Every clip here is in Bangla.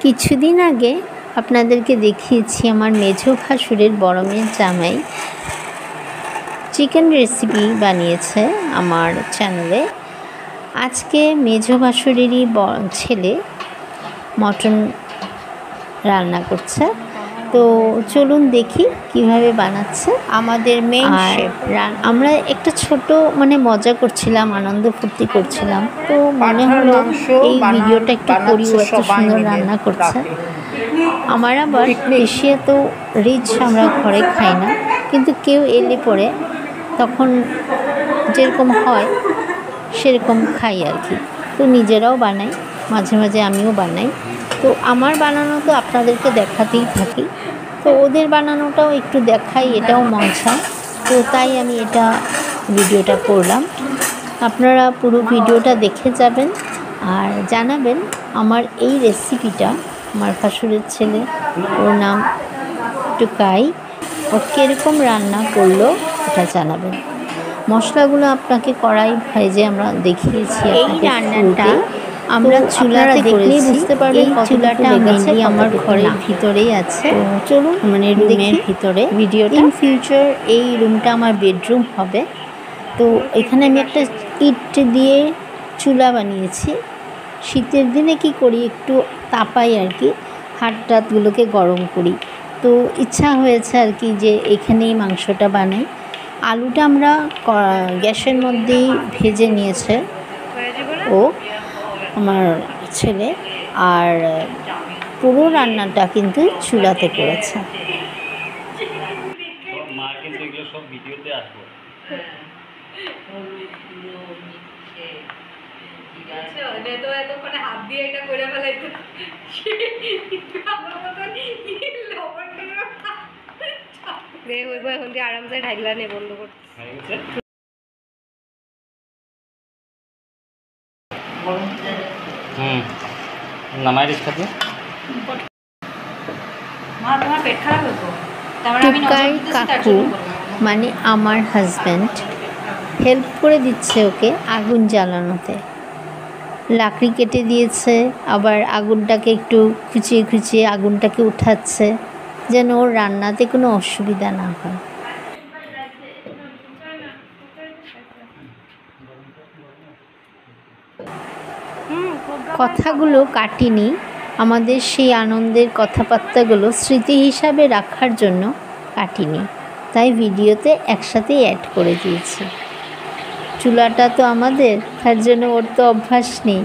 কিছুদিন আগে আপনাদেরকে দেখিয়েছি আমার মেঝো ভাসুরের বড় মেয়ের জামাই চিকেন রেসিপি বানিয়েছে আমার চ্যানেলে। আজকে মেঝো ভাসুরেরই ছেলে মটন রান্না করছে, তো চলুন দেখি কিভাবে বানাচ্ছে আমাদের মেইন শেফ। আমরা একটা ছোট মজা করছিলাম, আনন্দ ফুর্তি করছিলাম, তো মনে হলো এই ভিডিওটা একটু করি। ও এত সুন্দর রান্না করছে। আমার আবার বেশি এত রিচ আমরা ঘরে খাই না, কিন্তু কেউ এলে পরে তখন যেরকম হয় সেরকম খাই আর কি। তো নিজেরাও বানাই, মাঝে মাঝে আমিও বানাই। তো আমার বানানো তো আপনাদেরকে দেখাতেই থাকি, তো ওদের বানানোটাও একটু দেখাই, এটাও মন চায়। তো তাই আমি এটা ভিডিওটা করলাম। আপনারা পুরো ভিডিওটা দেখে যাবেন আর জানাবেন আমার এই রেসিপিটা। আমার ভাসুরের ছেলে, ওর নাম টুকাই, ও কীরকম রান্না করলো এটা জানাবেন। মশলাগুলো আপনাকে কড়াই ভেজে আমরা দেখিয়েছি। এই রান্নাটা আমরা চুলাতে দেখলেই বুঝতে পারবেন চুলাটা মেনলি আমার ঘরের ভিতরেই আছে। চলুন রুমের ভিতরে ভিডিওটা। ইন ফিউচার এই রুমটা আমার বেডরুম হবে। তো এখানে আমি একটা ইট দিয়ে চুলা বানিয়েছি। শীতের দিনে কি করি, একটু তাপাই আর কি, হাত টাতগুলোকে গরম করি। তো ইচ্ছা হয়েছে আর কি যে এখানেই মাংসটা বানাই। আলুটা আমরা গ্যাসের মধ্যেই ভেজে নিয়েছে ও আমার ছেলে, আর পুরো রান্নাটা কিন্তু চুলাতে করেছে। আরামসে ঢাকলা নিয়ে বন্ধ করতে টুকাই কাকু মানে আমার হাজব্যান্ড হেল্প করে দিচ্ছে ওকে আগুন জ্বালানোতে। লাকড়ি কেটে দিয়েছে, আবার আগুনটাকে একটু খুঁচিয়ে খুঁচিয়ে আগুনটাকে উঠাচ্ছে যেন ওর রান্নাতে কোনো অসুবিধা না হয়। কথাগুলো কাটিনি, আমাদের সেই আনন্দের কথাবার্তাগুলো স্মৃতি হিসাবে রাখার জন্য কাটিনি, তাই ভিডিওতে একসাথে অ্যাড করে দিয়েছি। চুলাটা তো আমাদের, তার জন্য ওর তো অভ্যাস নেই,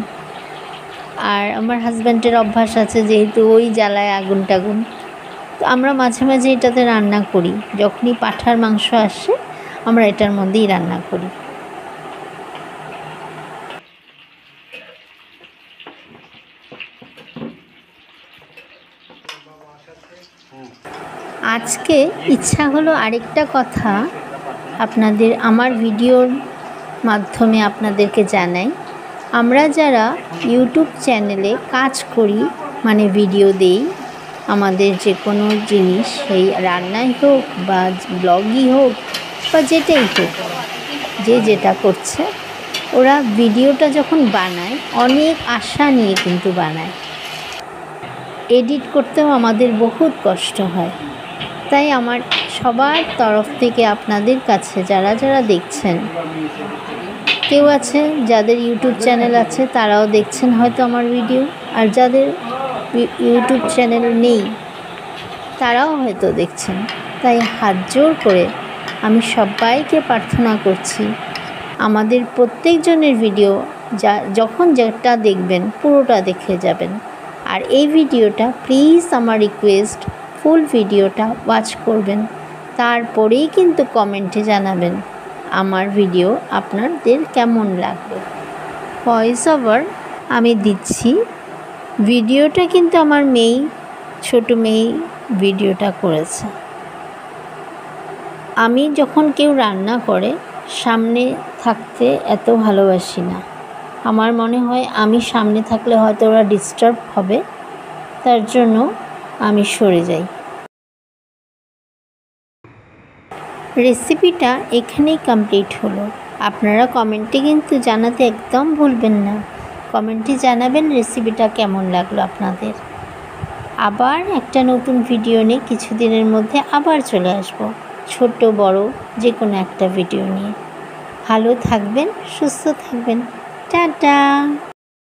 আর আমার হাজব্যান্ডের অভ্যাস আছে, যেহেতু ওই জ্বালায় আগুন টাগুন। তো আমরা মাঝে মাঝে এটাতে রান্না করি, যখনই পাঁঠার মাংস আসে আমরা এটার মধ্যেই রান্না করি। আজকে ইচ্ছা হলো আরেকটা কথা আপনাদের আমার ভিডিওর মাধ্যমে আপনাদেরকে জানাই। আমরা যারা ইউটিউব চ্যানেলে কাজ করি, ভিডিও দেই, আমাদের যে কোনো জিনিস, সেই রান্নাই হোক বা ব্লগই হোক বা যেটাই হোক, যে যেটা করছে, ওরা ভিডিওটা যখন বানায় অনেক আশা নিয়ে কিন্তু বানায়। এডিট করতেও আমাদের বহুত কষ্ট হয়। তাই আমার সবার তরফ থেকে আপনাদের কাছে যারা যারা দেখছেন, কেউ আছে যাদের ইউটিউব চ্যানেল আছে তারাও দেখছেন হয়তো আমার ভিডিও, আর যাদের ইউটিউব চ্যানেল নেই তারাও হয়তো দেখছেন। তাই হাত জোর করে আমি সবাইকে প্রার্থনা করছি, আমাদের প্রত্যেকজনের ভিডিও যখন যেটা দেখবেন পুরোটা দেখে যাবেন। আর এই ভিডিওটা প্লিজ আমার রিকোয়েস্ট, ফুল ভিডিওটা ওয়াচ করবেন, তারপরেই কিন্তু কমেন্টে জানাবেন আমার ভিডিও আপনাদের কেমন লাগবে। ভয়েস ওভার আমি দিচ্ছি। ভিডিওটা কিন্তু আমার ছোট মেয়ে ভিডিওটা করেছে। আমি যখন কেউ রান্না করে সামনে থাকতে এত ভালোবাসি না। আমার মনে হয় আমি সামনে থাকলে হয়তো ওরা ডিস্টার্ব হবে, তার জন্য আমি সরে যাই। রেসিপিটা এখানেই কমপ্লিট হলো। আপনারা কমেন্টে কিন্তু জানাতে একদম ভুলবেন না। কমেন্টে জানাবেন রেসিপিটা কেমন লাগলো আপনাদের। আবার একটা নতুন ভিডিও নিয়ে কিছুদিনের মধ্যে আবার চলে আসব, ছোট বড় যে কোনো একটা ভিডিও নিয়ে। ভালো থাকবেন, সুস্থ থাকবেন। টাটা।